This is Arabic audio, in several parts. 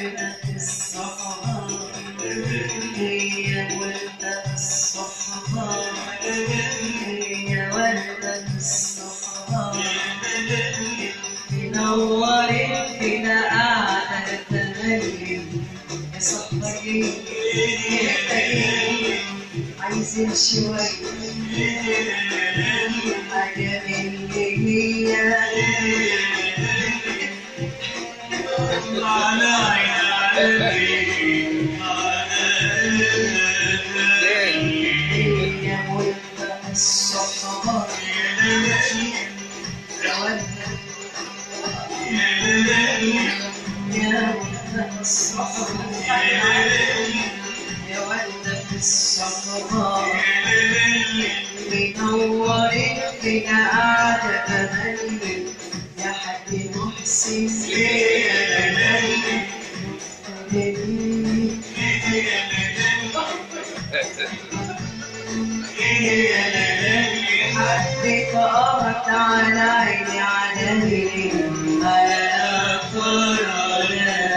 وردة الصحراء هي وردة الصحراء هي وردة الصحراء منورت كده قاعدة تملي يا صحبتي عايزين شوية حاجة من اللي هي الصحراء يا وردة الصحراء يا وردة الصحراء منورت كده قاعدة تملي يا حاج محسن حبيت أقرأت على عيني عدمي على فراني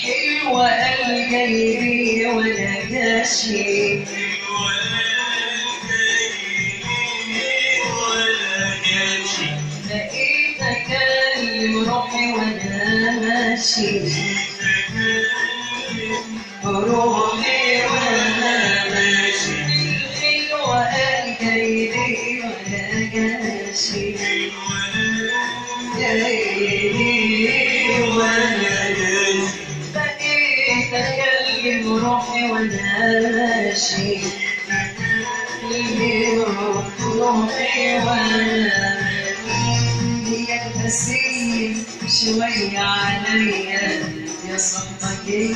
حلوة الجيري ولا جاشي بقيت أكلم روحي وأنا ماشي روحي وأنا ماشي الحلوة الجيري ولا جاشي جيري ولا جاشي بقيت أكلم روحي وأنا ماشي روحي وأنا هي النسيم شوية عليا يا صحبتي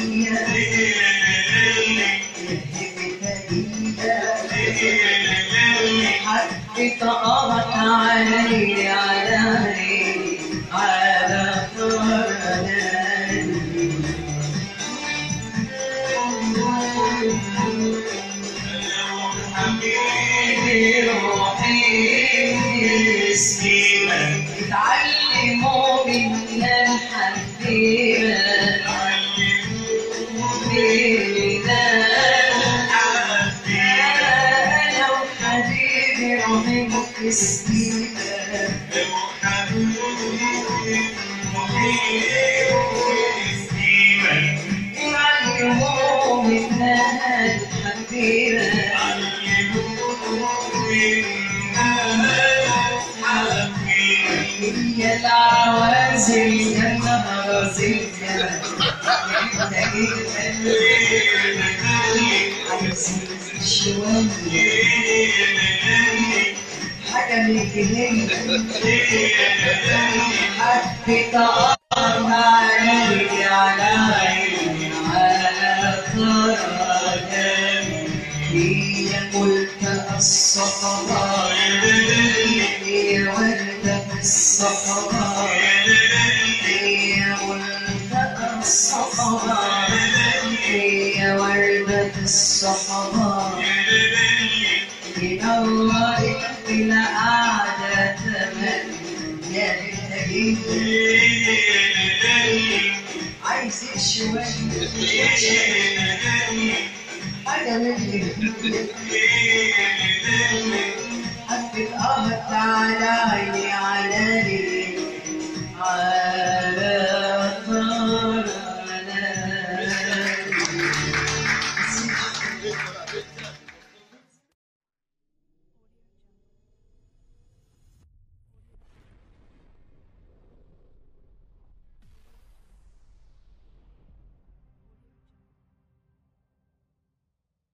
حبيت أقرأت علي على فراني حبيبي روحي مسكينة اتعلموا من الحبيبة أنا وحبيبي روحي مسكينة اتعلموا من الحبيبة هي العوازل يا المغازل عايزين شوية حاجة من الجنين حبيت أقرب علي على فراني هي ملكة الصحراء هي وردة الصحراء هي وردة الصحراء هي وردة الصحراء منورت بلا قعدة تملي يا بنتي عايزين شوية حاجة من